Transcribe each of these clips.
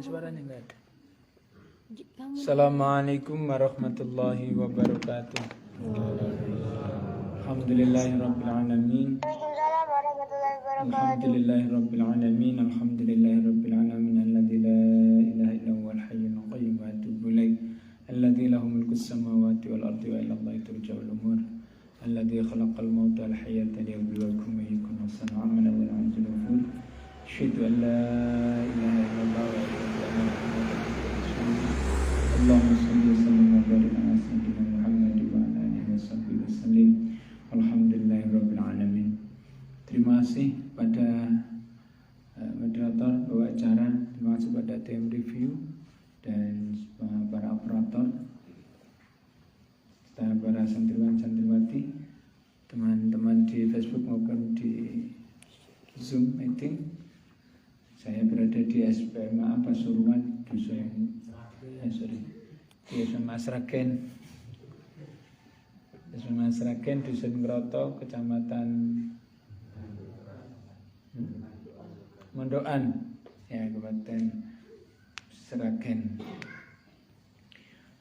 Suaranya enggak ada. Assalamualaikum warahmatullahi wabarakatuh. Alhamdulillahirabbil alamin. Waalaikumsalam warahmatullahi wabarakatuh. Alhamdulillahirabbil alamin. Alhamdulillahirabbil alamin alladzi la ilaha illa huwal hayyul qayyum wa atubu ilaih. Alladzi lahu mulkus samawati wal ardi wa ila Allahi turja'ul umur. Alladzi khalaqal mauta wal hayata liyabluwakum ayyukum ahsanu amalan wa ya'lamu al-ghafur. Asyhadu an la ilaha illallah wa asyhadu anna Muhammadan rasulullah. Allahumma shalli wa sallim wa barik ala sayyidina Muhammad wa ala alihi washabbihi wasallim. Alhamdulillahirabbil alamin. Terima kasih pada moderator bawa acara, terima kasih pada tim review dan para operator, para santriwan santriwati, teman-teman di Facebook maupun di Zoom meeting. Saya berada di SPMA Pasuruan, Dusun di SMA Sragen, Dusun Ngroto, Kecamatan Mondokan, ya, Kabupaten Sragen.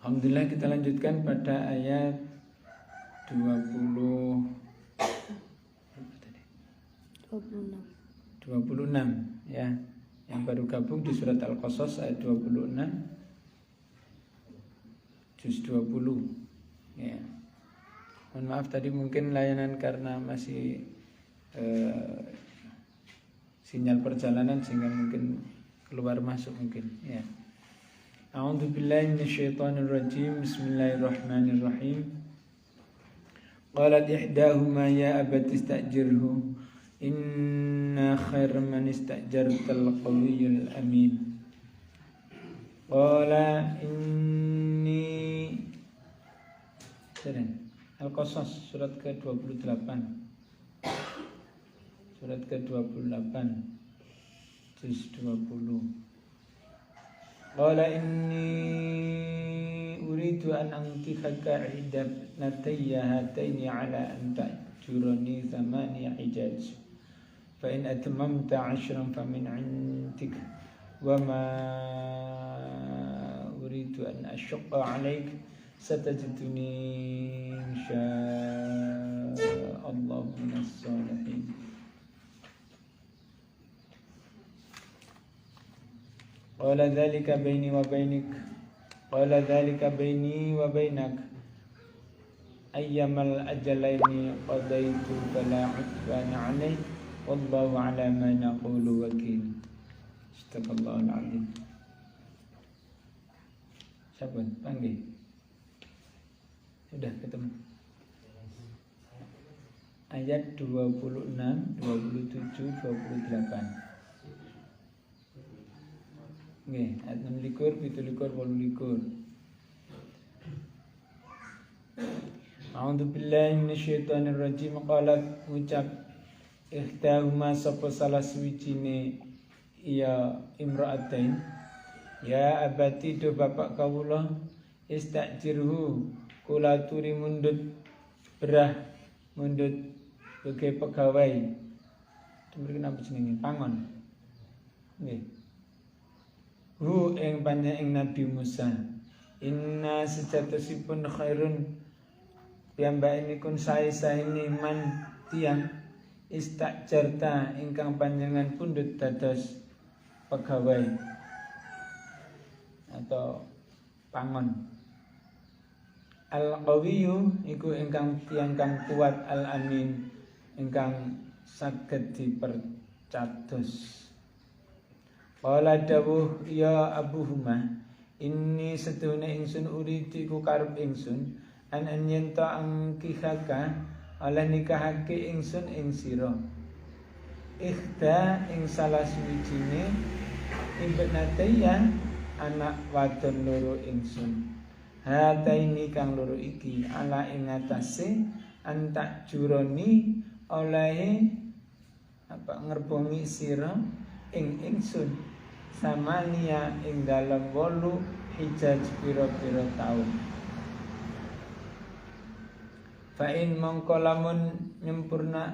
Alhamdulillah, kita lanjutkan pada ayat 26 ya. Yang baru gabung di surat Al-Qasas ayat 26 juz 20 ya. Mohon maaf tadi mungkin layanan karena masih sinyal perjalanan sehingga mungkin keluar masuk mungkin ya. A'udzubillahi minasyaitonirrajim. Bismillahirrahmanirrahim. Qalat ihdahuma ya abati istajirhu inna khaira man istajartal qawiyyul amin. Qala inni Al-Qasas surat ke-28. Surat ke-28 juz 20. Qala inni uridu an ankihaka idabnatayya hataini ala an ta'jurani thamani hijaj fa in atmamta 'ashran famin 'indik wa ma uridu an ashqa 'alaik satajiduni insyaallah minas shalihin. Qala dzalika baini wa bainik qala dzalika baini wa bainak ayyamal ajalaini qadaitu fala 'udwana 'alai wallahu 'ala ma naqulu wakil. Astagfirullahal azim. Siapa panggil? Sudah ketemu. Ayat 26, 27, 28. Nggih, ayat 26, 27, 28. A'udzu billahi minasyaitonir rajim. Qalat ucap ihtahuma sapa salah suwijine ya imra'atain, ya abati do bapak kawula istajirhu kula turi mundut berah mundut sebagai pegawai. Temriki napa jenenge pangon. Nggih. Hu ing panjang ing Nabi Musa. Inna sejatosipun khairun piyambakipun sae-saene man tiyang istajarta ingkang panjenengan pundhut dados pegawai atau pangon. Al-qawiyyu iku ingkang tiyang kang kuat, al-amin ingkang saged dipercados. Qala dawuh ya abuhuma inni sedune ingsun uridu iku karep ingsun an yenta angkihaka ala nikahake ingsun ing sira ikhda ing salah suwijine ibnataya anak wadon loro ingsun hataini kang loro iki ala ing atase antak juroni olehe ngerbongi sira ing ingsun samania ing dalem 8 hijaj pira-pira taun. Fa'in mongko lamun nyempurna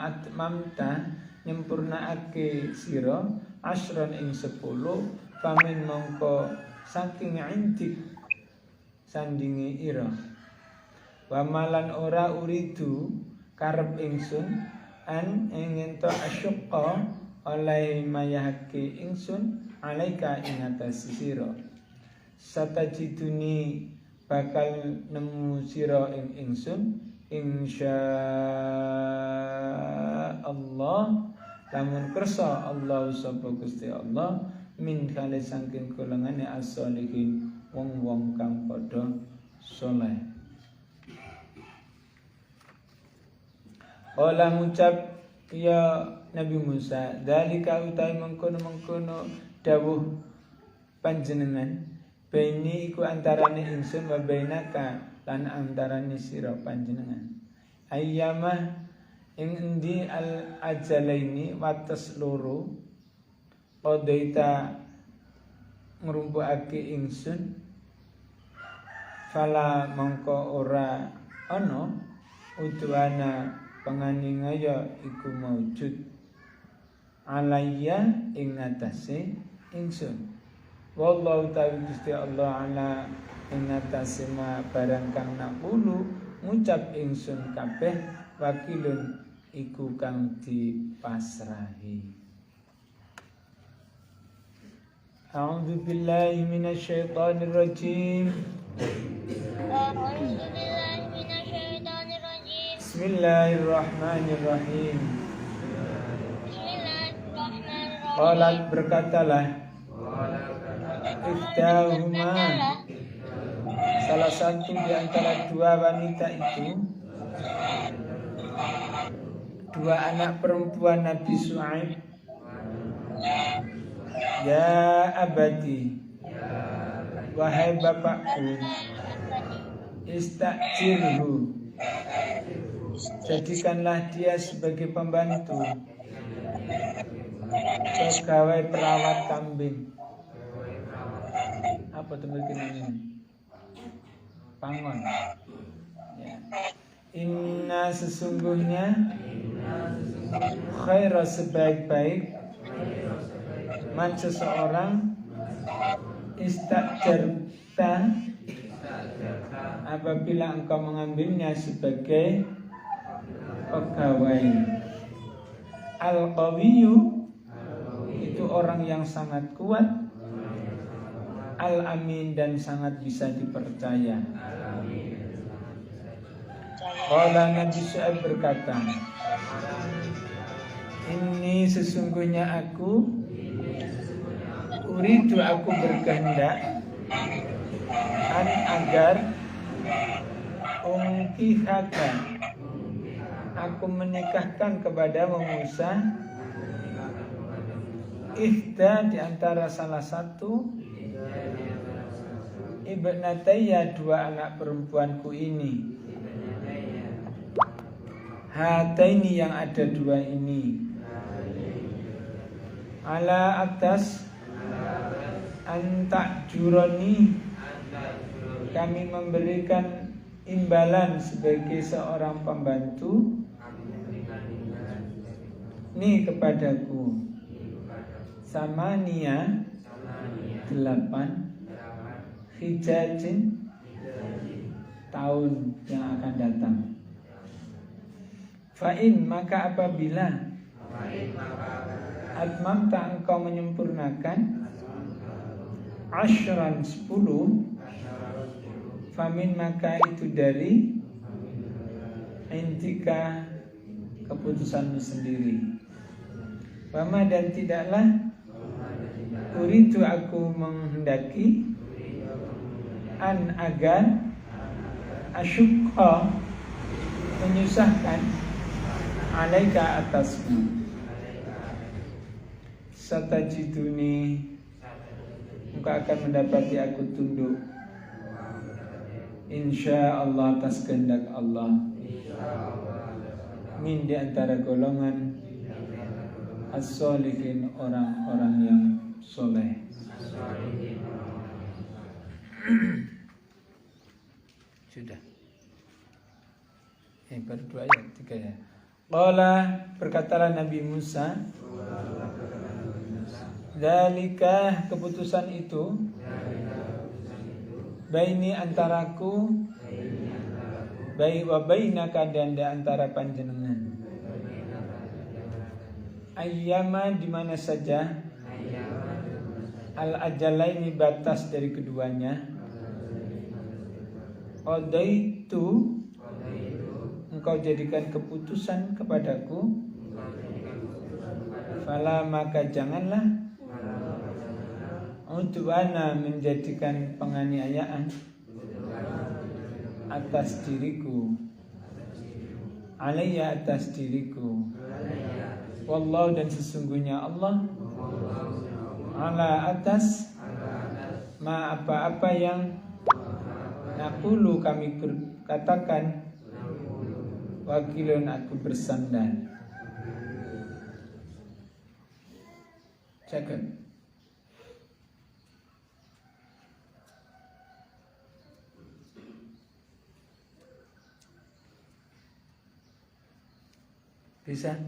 atmamta nyempurnaake sira asron ing 10 famin mongko saking intik sandingi ira wamalan ora uridu karep ingsun an ingin to asyqa oleh mayahake ingsun alaika ing atas sira satajiduni bakal nemu sira ing ingsun insyaallah lamun kersa Allah sapa Gusti Allah min kale saking golongane as-sholihin wong-wong kang padha saleh. Ola ngucap ya Nabi Musa, dalika utai mengkono dawuh panjenengan, baini iku antarane ingsun wa bainaka lan antarane sira panjenengan. Ayyamah ing endi al ajalaini wates loro qadaita ngrumpukake ingsun fala mongko ora ana udwana panganingaya iku maujud alayya ing atase ingsun wallahu ta'ala Gusti Allah ala ing atase ma barang kang naqulu ngucap ingsun kabeh wakilun iku kang dipasrahi. A'udzu billahi minasyaitonir rajim. Bismillahirrahmanirrahim. Qalat berkatalah iftahuma salah satu di antara dua wanita itu, dua anak perempuan Nabi Syuaib, ya abadi, wahai bapakku, istajirhu, jadikanlah dia sebagai pembantu, pegawai perawat kambing. Apa tembikinan ini? Pangon. Ya. Inna sesungguhnya khaira sebaik-baik man seseorang istajarta apabila engkau mengambilnya sebagai pegawai. Al-Qawiyyu itu orang yang sangat kuat, Al-Amin dan sangat bisa dipercaya. Qala Nabi Syuaib berkata, ini sesungguhnya aku uridu aku berkehendak an agar ungkihaka aku menikahkan kepadamu Musa ihda di antara salah satu ibnatayya dua anak perempuanku ini, hataini yang ada dua ini, ala atas antak juroni kami memberikan imbalan sebagai seorang pembantu ni kepadaku samania 8 hijajin tahun yang akan datang. Fa'in maka apabila atmamta engkau menyempurnakan ashran 10 famin maka itu dari intika keputusanmu sendiri. Wama dan tidaklah uridu aku menghendaki an agar asyukha menyusahkan alaika atasmu. Satajiduni engkau akan mendapati aku tunduk insyaallah atas kehendak Allah min di antara golongan as-sholihin orang-orang yang soleh. Sudah. Baru 2 ayat 3 ya. Qala berkatalah Nabi Musa, Dzalika keputusan itu baini antaraku wa bainaka dan di antara panjenengan. Ayyama di mana saja al-ajalaini batas dari keduanya. Qadaitu engkau jadikan keputusan kepadaku. Fala maka janganlah udwana menjadikan penganiayaan atas diriku, alayya atas diriku. Wallahu dan sesungguhnya Allah ala atas ma apa-apa yang naqulu kami katakan, wakilun aku bersandar. Cakap. Bisa?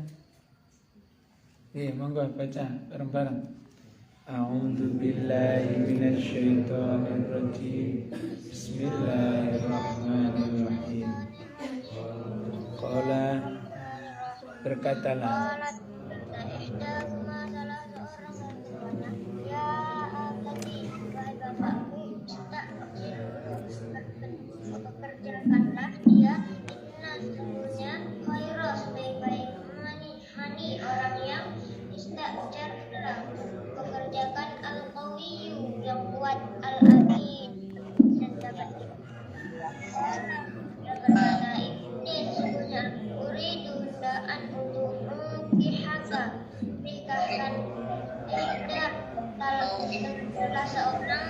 Iya, monggo baca bareng-bareng. A'udzu billahi minasy syaithanir rajim. Bismillahirrahmanirrahim. Qala berkatalah kerjakanlah dia inna sesungguhnya khairah sebaik-baik hani orang yang istajar dalam pekerjakan al-qawiyyu yang kuat al-amin dan dapat berkata ini sesungguhnya uridu daan untuk mengkihaka nikahkan tidak salah seorang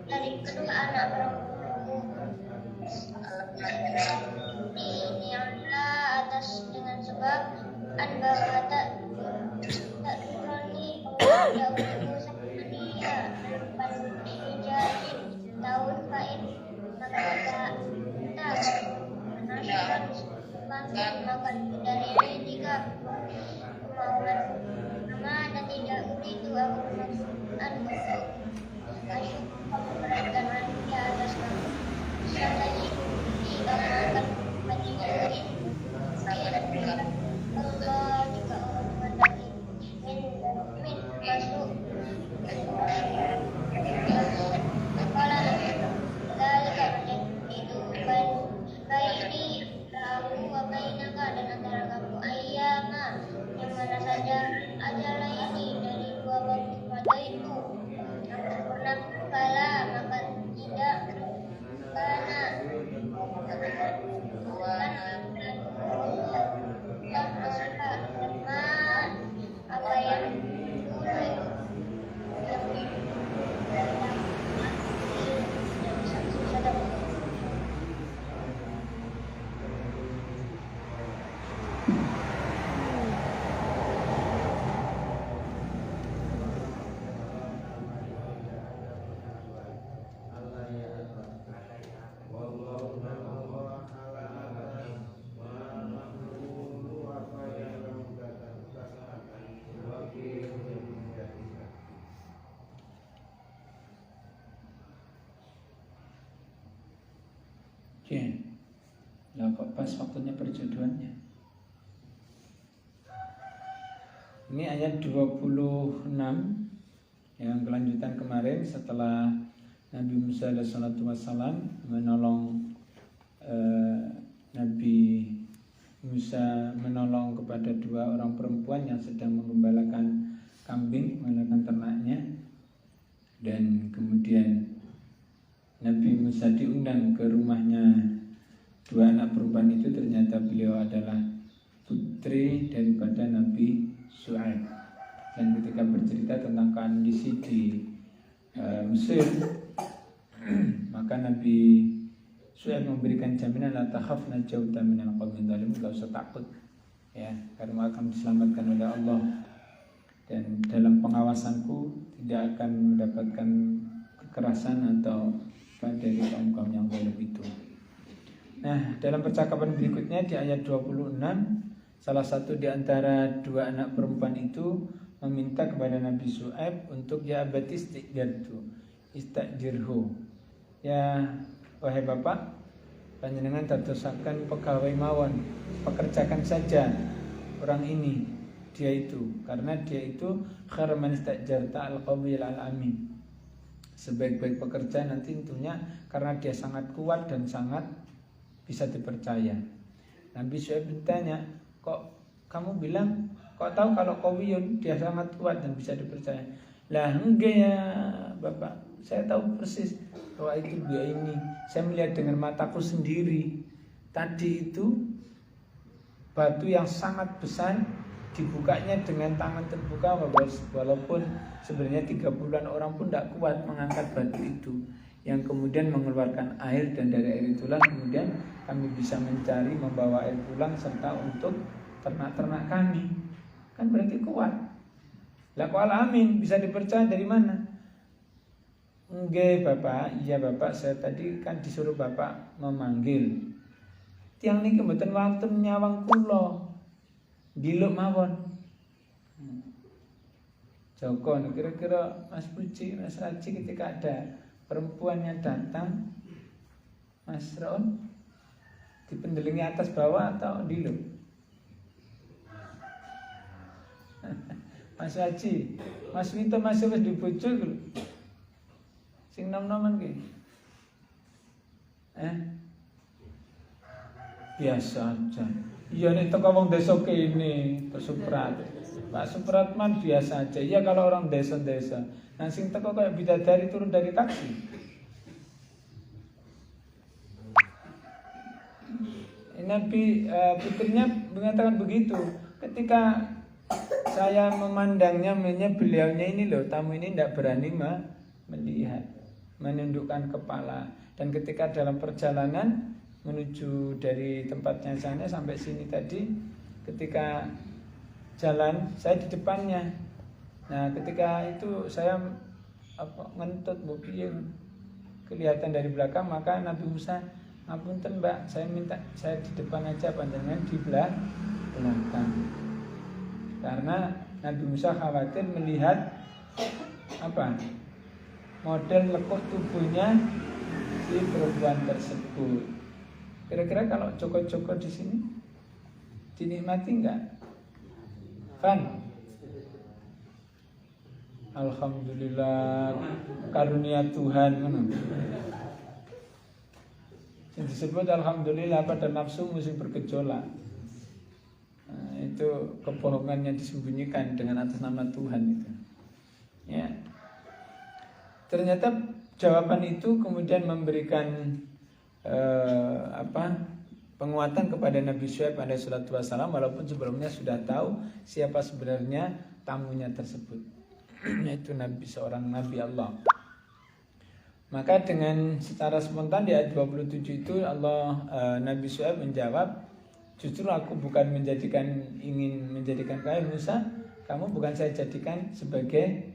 dari kedua anak perempuanku. Ini adalah atas dengan sebab bahwa tak berani dahulu sama dia pada hijab tahun kain maka tak menasihkan bangkit maka dari tiga kemauan nama dan tidak begitu aku melakukan untuk asyuk memberatkan manusia atas kamu serta ikuti kamu akan menjadi Allah jika Allah menghendaki min masuk kalau dari kamu itu baini kamu wabainaka dan antara kamu ayyama yang mana saja adalah ini dari dua waktu pada itu yang pernah kala maka tidak karena apa yang lah kok pas waktunya perjodohannya. Ini ayat 26 yang kelanjutan kemarin setelah Nabi Musa alaihissalatu wassalam menolong Nabi Musa menolong kepada dua orang perempuan yang sedang menggembalakan kambing, menggunakan ternaknya, dan kemudian Nabi Musa diundang ke rumahnya dua anak perempuan itu. Ternyata beliau adalah putri daripada Nabi Syuaib. Dan ketika bercerita tentang kondisi di Mesir, maka Nabi Syuaib memberikan jaminan la takhafna jauta minal qaumin dzalimin, enggak usah takut ya, karena akan diselamatkan oleh Allah dan dalam pengawasanku tidak akan mendapatkan kekerasan atau dari kaum-kaum yang zalim itu. Nah, dalam percakapan berikutnya di ayat 26 salah satu di antara dua anak perempuan itu meminta kepada Nabi Syuaib untuk ya abati istajirhu. Ya wahai bapak, panjenengan dadosaken pegawai mawon, pekerjakan saja orang ini, dia itu, karena dia itu khairu man istajarta al-qawiyul al-amin. Sebaik-baik pekerja nanti tentunya karena dia sangat kuat dan sangat bisa dipercaya. Nabi Syuaib bertanya, kok kamu bilang, kok tahu kalau qawiyun dia sangat kuat dan bisa dipercaya? Lah enggak ya bapak, saya tahu persis bahwa itu dia ini. Saya melihat dengan mataku sendiri. Tadi itu batu yang sangat besar dibukanya dengan tangan terbuka, walaupun sebenarnya 30-an orang pun tidak kuat mengangkat batu itu, yang kemudian mengeluarkan air, dan dari air itulah kemudian kami bisa mencari, membawa air pulang serta untuk ternak-ternak kami. Kan berarti kuat. Lah kok amin bisa dipercaya dari mana? Enggak bapak, iya bapak, saya tadi kan disuruh bapak memanggil. Tiang niki mboten wonten nyawang kula. Diluk mawon. Joko, kira-kira Mas Puji, Mas Raji ketika ada perempuan yang datang, Mas Ron, dipendelingi atas bawah atau diluk? Mas Raji, Mas Wito masih wis dibujuk lho. Sing nom-noman ki. Biasa aja. Iya nih toko wong desa kene Suprat. Pak Supratman biasa aja. Ya kalau orang desa-desa. Nah sing teko kayak bidadari turun dari taksi. Nabi putrinya mengatakan begitu. Ketika saya memandangnya, beliaunya ini loh, tamu ini tidak berani melihat, menundukkan kepala. Dan ketika dalam perjalanan menuju dari tempatnya sana sampai sini tadi, ketika jalan saya di depannya. Nah ketika itu saya ngentut bukian kelihatan dari belakang, maka Nabi Musa, ngapunten mbak, saya minta saya di depan aja, panjangan di belakang. Karena Nabi Musa khawatir melihat model lekuk tubuhnya si perempuan tersebut. Kira-kira kalau Joko-Joko di sini dinikmati enggak? Kan? Alhamdulillah, karunia Tuhan. Yang disebut alhamdulillah pada nafsu mesti bergejolak. Nah, itu kebohongan yang disembunyikan dengan atas nama Tuhan itu. Ya. Ternyata jawaban itu kemudian memberikan penguatan kepada Nabi Syuaib alaihissalatu wassalam, walaupun sebelumnya sudah tahu siapa sebenarnya tamunya tersebut, yaitu seorang Nabi Allah. Maka dengan secara spontan di ayat 27 itu Nabi Syuaib menjawab, justru aku bukan ingin menjadikan kalian Musa, kamu bukan saya jadikan sebagai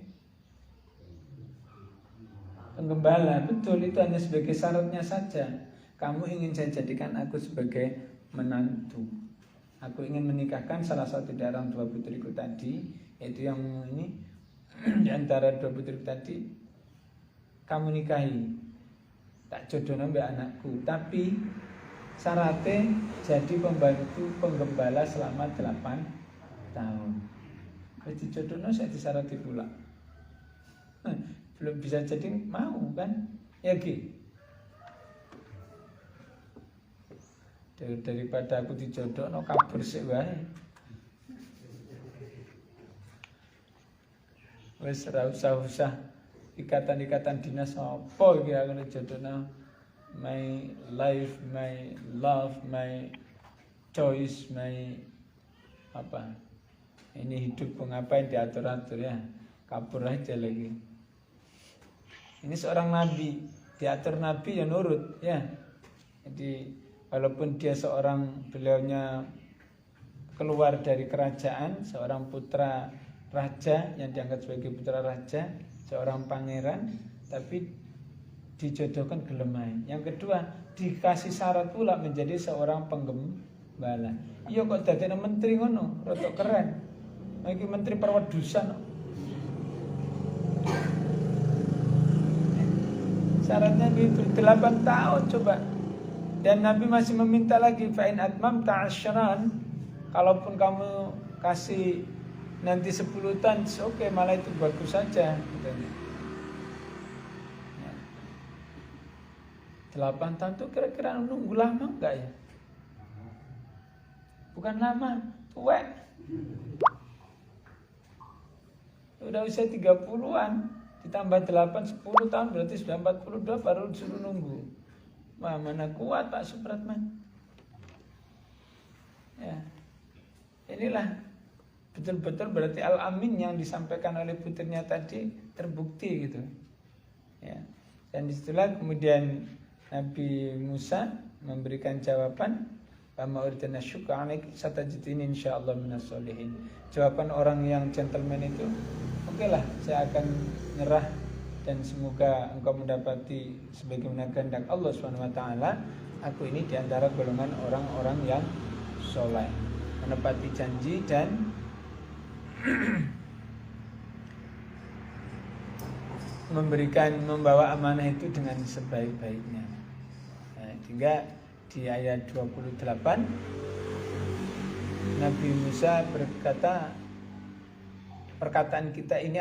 penggembala. Betul, itu hanya sebagai syaratnya saja. Kamu ingin saya jadikan aku sebagai menantu. Aku ingin menikahkan salah satu dari orang dua putriku tadi, yaitu yang ini di antara dua putriku tadi kamu nikahi, tak jodohnya mbak anakku. Tapi syaratnya jadi pembantu penggembala selama 8 tahun. Jadi jodohnya saya disyaratkan pula. Belum bisa jadi mau kan? Ya gitu. Daripada aku dijodohno kabur sik wae. Wis ora usah ikatan-ikatan dinas apa iki aku dijodohno. My life, my love, my choice, my ini hidup ngapain diatur-atur ya. Kabur aja lagi. Ini seorang nabi, diatur nabi ya nurut ya. Jadi walaupun dia beliaunya keluar dari kerajaan, seorang putra raja yang dianggap sebagai putra raja, seorang pangeran, tapi dijodohkan gelemai. Yang kedua, dikasih syarat pula menjadi seorang penggembala. Iya kok dadekno menteri ngono, rada keren. Iki menteri perwedusan. Syaratnya gitu 8 tahun coba. Dan Nabi masih meminta lagi fa in atmamta 'ashran, kalaupun kamu kasih nanti 10 tahun, oke, malah itu bagus saja katanya. 8 tahun tuh kira-kira nunggu lama enggak ya? Bukan lama, tua. Udah usia 30-an, ditambah 8, 10 tahun berarti sudah 42 baru disuruh nunggu. Wah, mana kuat Pak Supratman. Ya. Inilah betul-betul berarti Al-Amin yang disampaikan oleh putrinya tadi terbukti gitu. Ya. Dan disitulah kemudian Nabi Musa memberikan jawaban, "Fama uritina syukra alaik satajidini insyaallah minas sholihin." Jawaban orang yang gentleman itu, oke lah, saya akan nyerah dan semoga engkau mendapati sebagaimana kehendak Allah SWT. Aku ini diantara golongan orang-orang yang soleh, menepati janji dan membawa amanah itu dengan sebaik-baiknya. Nah, hingga di ayat 28 Nabi Musa berkata, perkataan kita ini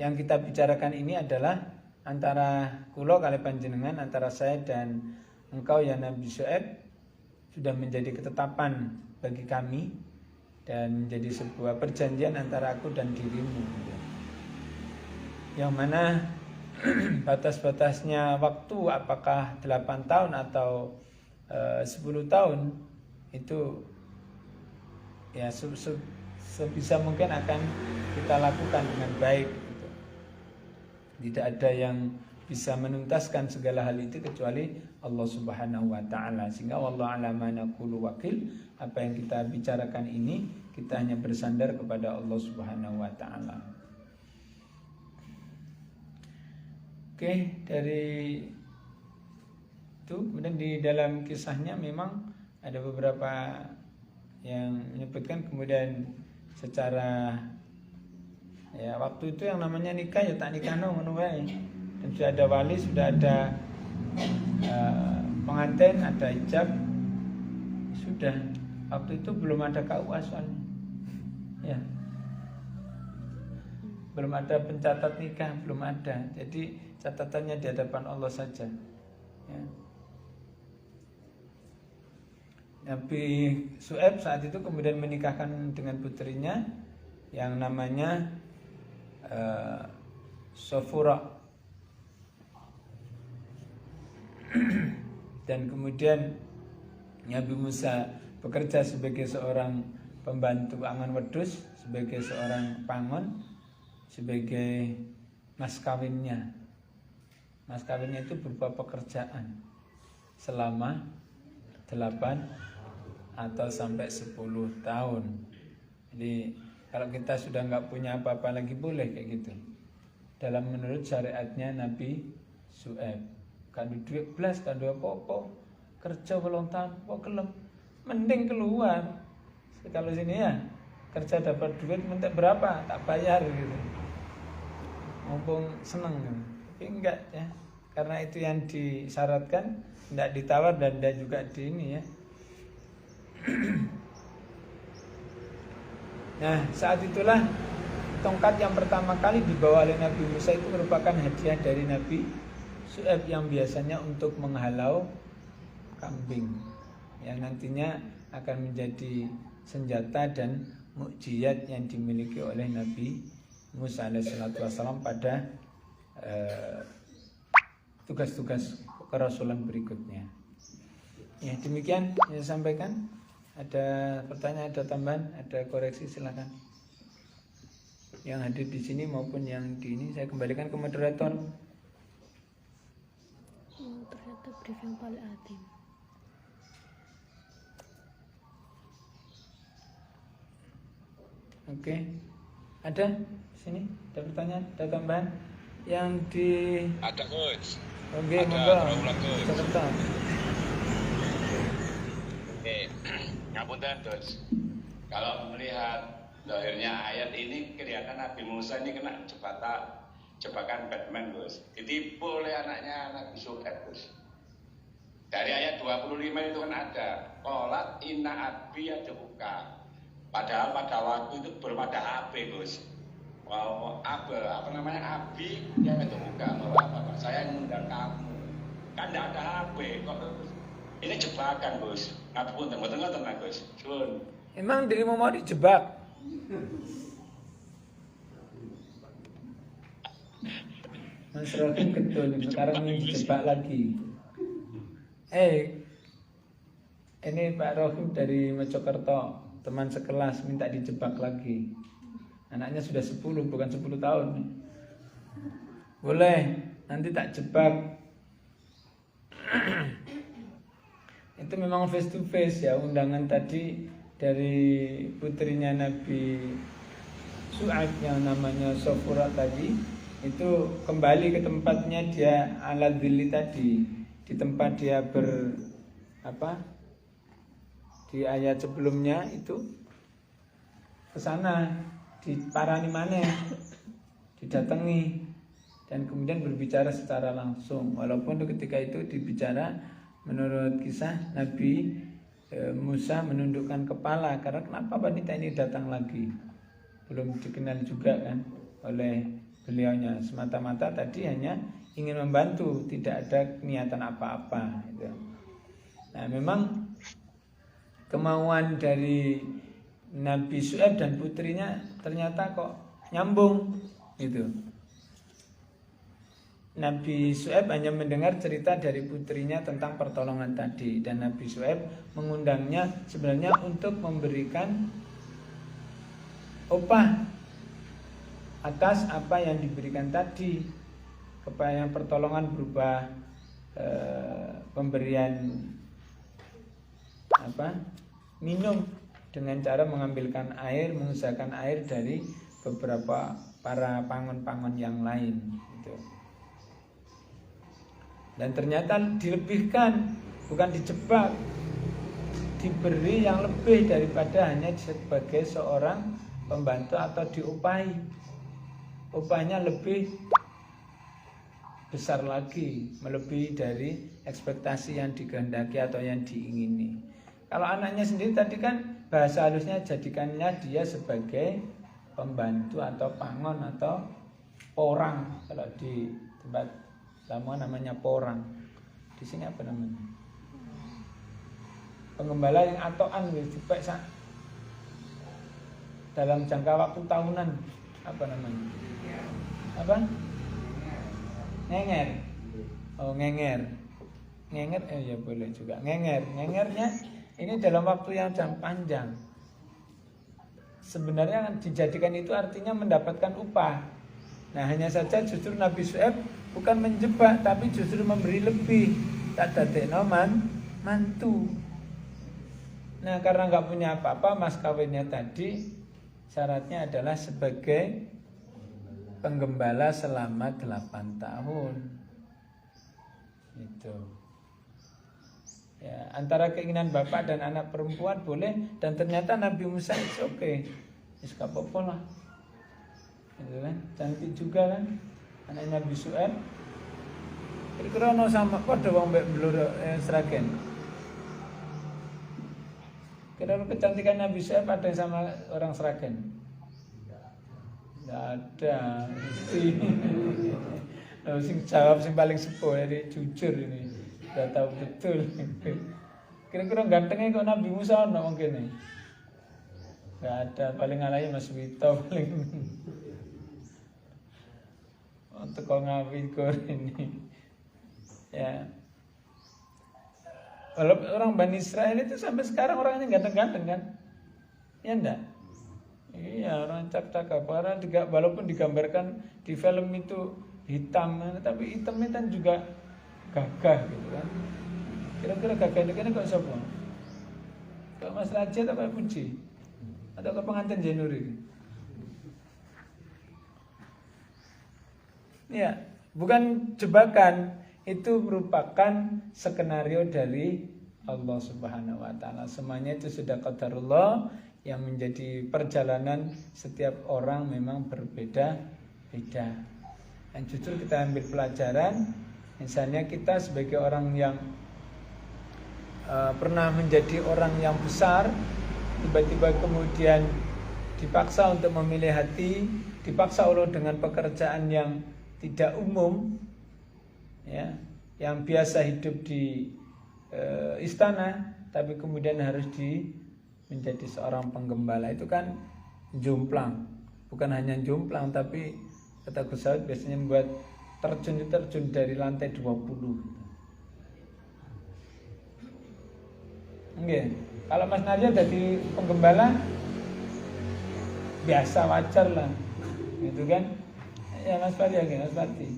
yang kita bicarakan ini adalah antara kulo kali panjenengan, antara saya dan engkau ya Nabi Syuaib, sudah menjadi ketetapan bagi kami dan menjadi sebuah perjanjian antara aku dan dirimu, yang mana batas-batasnya waktu apakah 8 tahun atau 10 tahun itu ya sebisa mungkin akan kita lakukan dengan baik gitu. Tidak ada yang bisa menuntaskan segala hal itu kecuali Allah Subhanahu wa taala. Sehingga wallahu ala ma naqulu wakil, apa yang kita bicarakan ini kita hanya bersandar kepada Allah Subhanahu wa taala. Oke, dari itu kemudian di dalam kisahnya memang ada beberapa yang menyebutkan kemudian secara ya waktu itu yang namanya nikah ya tak nikah ngono wae. Dan sudah ada wali, sudah ada pengantin, ada ijab. Sudah waktu itu belum ada KUA soalnya. Ya. Belum ada pencatat nikah, belum ada. Jadi catatannya di hadapan Allah saja. Ya. Nabi Syuaib saat itu kemudian menikahkan dengan putrinya yang namanya Sofura. Dan kemudian Nabi Musa bekerja sebagai seorang pembantu angan wedhus, sebagai seorang pangon, sebagai mas kawinnya. Mas kawinnya itu berupa pekerjaan selama 8 atau sampai 10 tahun. Jadi kalau kita sudah nggak punya apa-apa lagi boleh kayak gitu. Dalam menurut syariatnya Nabi Syuaib. Kan duit belas, kan dua apa-apa, kerja belum tahun, kok kelem, mending keluar. Kalau sini ya kerja dapat duit, minta berapa tak bayar gitu. Mumpung seneng gitu. Tapi enggak ya, karena itu yang disyaratkan, tidak ditawar dan tidak juga di ini ya. Nah saat itulah tongkat yang pertama kali dibawa oleh Nabi Musa itu merupakan hadiah dari Nabi Syuaib yang biasanya untuk menghalau kambing yang nantinya akan menjadi senjata dan mukjizat yang dimiliki oleh Nabi Musa alaihissalam pada tugas-tugas kerasulan berikutnya. Ya demikian yang saya sampaikan. Ada pertanyaan, ada tambahan, ada koreksi silakan. Yang hadir di sini maupun yang di ini saya kembalikan ke moderator. Ternyata briefing paling atim. Oke, ada di sini, ada pertanyaan, ada tambahan yang di. Ada coach. Oke, ada monggo. berulang coach. Cepetan. Oke, ngapun ngapunten terus. Kalau melihat lahirnya ayat ini kelihatan Nabi Musa ini kena jebakan Batman, Gus. Ditipu oleh anaknya Nabi Syuaib, Gus. Dari ayat 25 itu kan ada qolat inna abi yaduka. Padahal pada waktu itu belum ada HP, Gus. Wow, apa namanya abi yaduka. Bahwa saya ngundang kamu. Kan tidak ada HP kok. Ini jebakan, Gus. Ngapunten, mboten Gus. Sun. Emang dirimu mau dijebak? Mas Rohim betul, sekarang ingin dijebak lagi. Ini Pak Rohim dari Mojokerto, teman sekelas minta dijebak lagi. Anaknya sudah 10, bukan 10 tahun. Boleh, nanti tak jebak. Itu memang face to face ya, undangan tadi dari putrinya Nabi Syuaib yang namanya Sofura tadi. Itu kembali ke tempatnya dia ala dhilli tadi, di tempat dia di ayat sebelumnya itu ke sana diparani maneh, didatangi dan kemudian berbicara secara langsung. Walaupun ketika itu dibicara menurut kisah Nabi Musa menundukkan kepala karena kenapa wanita ini datang lagi, belum dikenal juga kan oleh beliaunya, semata-mata tadi hanya ingin membantu, tidak ada niatan apa-apa gitu. Nah memang kemauan dari Nabi Syuaib dan putrinya ternyata kok nyambung gitu. Nabi Syuaib hanya mendengar cerita dari putrinya tentang pertolongan tadi, dan Nabi Syuaib mengundangnya sebenarnya untuk memberikan upah atas apa yang diberikan tadi, kepada yang pertolongan berupa pemberian minum dengan cara mengambilkan air, mengusahakan air dari beberapa para pangon-pangon yang lain gitu. Dan ternyata dilebihkan, bukan dijebak, diberi yang lebih daripada hanya sebagai seorang pembantu atau diupahi. Upahnya lebih besar lagi, melebihi dari ekspektasi yang dikehendaki atau yang diingini. Kalau anaknya sendiri tadi kan bahasa halusnya jadikannya dia sebagai pembantu atau pangon atau porang. Kalau di tempat Lamongan namanya porang. Di sini apa namanya? Penggembala yang atoan dipek dalam jangka waktu tahunan, apa namanya? Apa? Ngenger. Oh, ngenger. Ngenger ya boleh juga. Ngengernya ini dalam waktu yang panjang. Sebenarnya dijadikan itu artinya mendapatkan upah. Nah, hanya saja justru Nabi Syuaib bukan menjebak tapi justru memberi lebih. Tak dadekno mantu. Nah, karena nggak punya apa-apa, mas kawinnya tadi syaratnya adalah sebagai penggembala selama 8 tahun. Itu. Ya, antara keinginan bapak dan anak perempuan boleh, dan ternyata Nabi Musa itu oke. Wis apa-apa lah. Gitu kan? Cantik juga kan anaknya Nabi Syuaib. Kira-kira ono sama padha wong mbek bloro Sragen. Kira-kira kecantikan Nabi Syuaib ada yang sama orang Sragen? Tidak ada, mesti. Sing jawab sing paling sepuh ini jujur ini, sudah tahu betul. Kira-kira gantengnya kok Nabi Musa ono mungkin nih? Gak ada, paling alay Mas Wito paling. Untuk kau ngawin kor ini, ya. Walaupun orang Bani Israel itu sampai sekarang orangnya ganteng-ganteng kan, ya enggak? Iya, orang cakap-cakap. Karena walaupun digambarkan di film itu hitam, tapi hitamnya kan juga gagah gitu kan. Kira-kira gagah ini kok siapa? Kok Mas Raja atau Pak Puji? Atau ke pengantin Jenuri? Ya, bukan jebakan. Itu merupakan skenario dari Allah Subhanahu wa taala. Semuanya itu sudah qadarullah, yang menjadi perjalanan setiap orang memang berbeda-beda. Dan justru kita ambil pelajaran, misalnya kita sebagai orang yang pernah menjadi orang yang besar, tiba-tiba kemudian dipaksa untuk memilih hati, dipaksa Allah dengan pekerjaan yang tidak umum, ya, yang biasa hidup di istana, tapi kemudian harus menjadi seorang penggembala. Itu kan jomplang, bukan hanya jomplang, tapi kata Gus Saud biasanya membuat terjun dari lantai 20. Oke. Kalau Mas Narja jadi penggembala biasa, wajar lah, gitu kan? Ya Mas Fadi, ya Mas Fadi,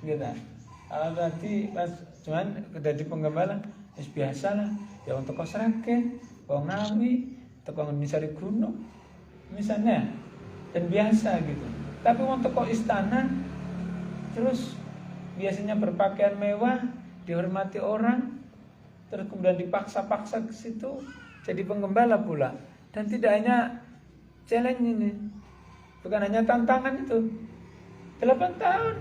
gitu. Kalau tadi Mas cuman jadi penggembala, biasa lah. Ya untuk kos Sragen, kau Ngawi, toko Nisari Gunung, misalnya, dan biasa gitu. Tapi untuk kok istana, terus biasanya berpakaian mewah, dihormati orang, terus kemudian dipaksa-paksa ke situ jadi penggembala pula. Dan tidak hanya challenge ini, bukan hanya tantangan itu, 8 tahun.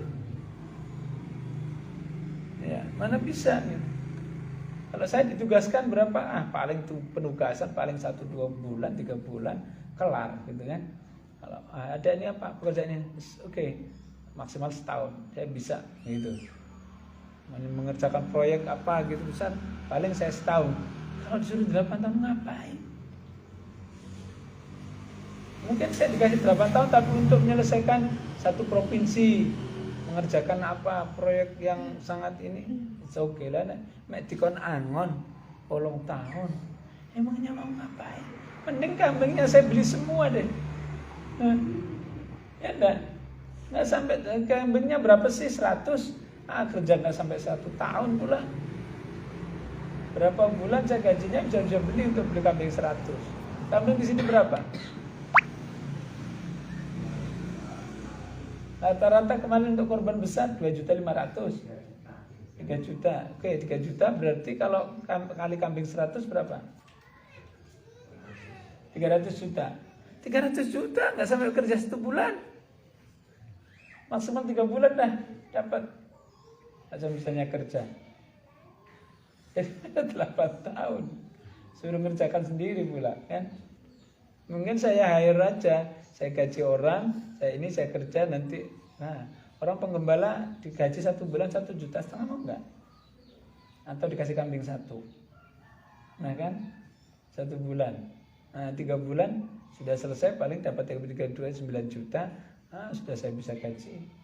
Ya, mana bisa gitu. Kalau saya ditugaskan berapa? Paling penugasan paling 1-2 bulan, 3 bulan kelar gitu kan. Kalau ada ini apa pekerjaan ini, oke, maksimal setahun saya bisa gitu. Mengerjakan proyek apa gitu besar, paling saya setahun. Kalau disuruh 8 tahun ngapain? Mungkin saya dikasih 8 tahun tapi untuk menyelesaikan satu provinsi, mengerjakan apa proyek yang sangat ini, oke lah. Mek dikon angon 8 tahun, emangnya mau ngapain? Mending kambingnya saya beli semua deh. Ya nggak sampai, kambingnya berapa sih, 100? Kerja nggak sampai 1 tahun pula. Berapa bulan saya gajinya bisa beli untuk beli kambing 100. Kambing di sini berapa? Rata-rata kemarin untuk korban besar 2.500.000, 3 juta. Oke, 3 juta berarti kalau kali kambing 100 berapa? 300 juta. 300 juta nggak sampai kerja 1 bulan. Maksimal 3 bulan dah dapat. Aja misalnya kerja 8 tahun suruh ngerjakan sendiri pula kan. Mungkin saya hire aja, saya gaji orang, saya kerja nanti. Nah, orang penggembala digaji 1 bulan 1,5 juta mau enggak? Atau dikasih kambing 1. Nah kan 1 bulan, 3 bulan sudah selesai, paling dapat 9 juta. Sudah saya bisa gaji.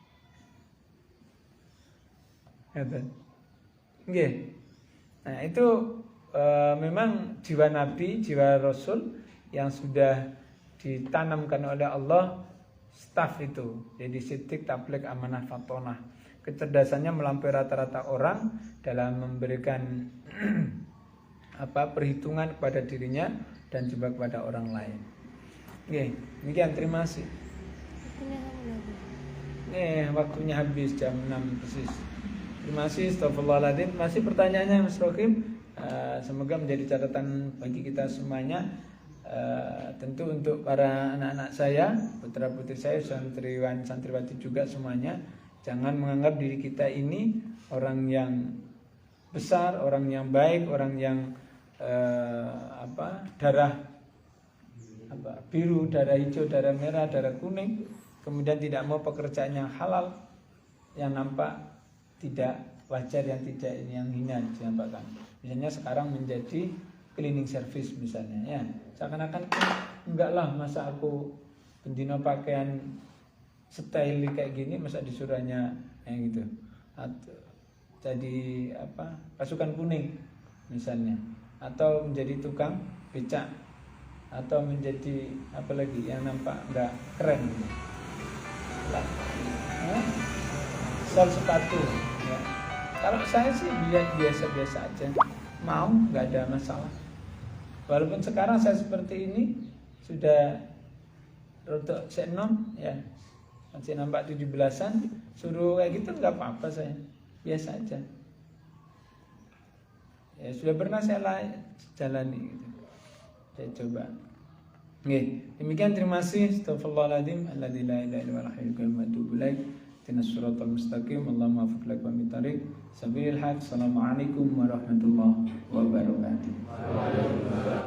Okay. Nah itu memang jiwa Nabi, jiwa Rasul yang sudah ditanamkan oleh Allah, staf itu. Jadi sidik, tabligh, amanah, fatonah. Kecerdasannya melampaui rata-rata orang dalam memberikan perhitungan kepada dirinya dan juga kepada orang lain. Oke, demikian, terima kasih. Waktunya habis jam 6 persis. Terima kasih, astagfirullahaladzim. Masih pertanyaannya Mas Rokim, semoga menjadi catatan bagi kita semuanya. Tentu untuk para anak-anak saya, putra-putri saya, santriwan, santriwati juga semuanya, jangan menganggap diri kita ini orang yang besar, orang yang baik, orang yang darah biru, darah hijau, darah merah, darah kuning, kemudian tidak mau pekerjaan yang halal, yang nampak tidak wajar, yang tidak yang hina dinampakkan. Misalnya sekarang menjadi cleaning service misalnya, ya seakan-akan enggak lah, masa aku bendino pakaian style kayak gini, masa disuruhnya yang gitu. Jadi pasukan kuning misalnya, atau menjadi tukang becak, atau menjadi apa lagi yang nampak enggak keren gitu. Sol sepatu ya. Kalau saya sih biasa-biasa aja, mau, nggak ada masalah. Walaupun sekarang saya seperti ini sudah rotok senom ya, masih nampak 17-an, suruh kayak gitu nggak apa-apa, saya biasa aja Ya sudah pernah saya jalani gitu. Saya coba. Oke, demikian terima kasih. Astaghfirullahaladzim. Alladzi la ilaha illa huwal hayyul qayyum wa atubu ilaik. Ihdinas siratal mustaqim. Allahumma waffiq lak wa min tariq sabilil haq. Assalamualaikum warahmatullahi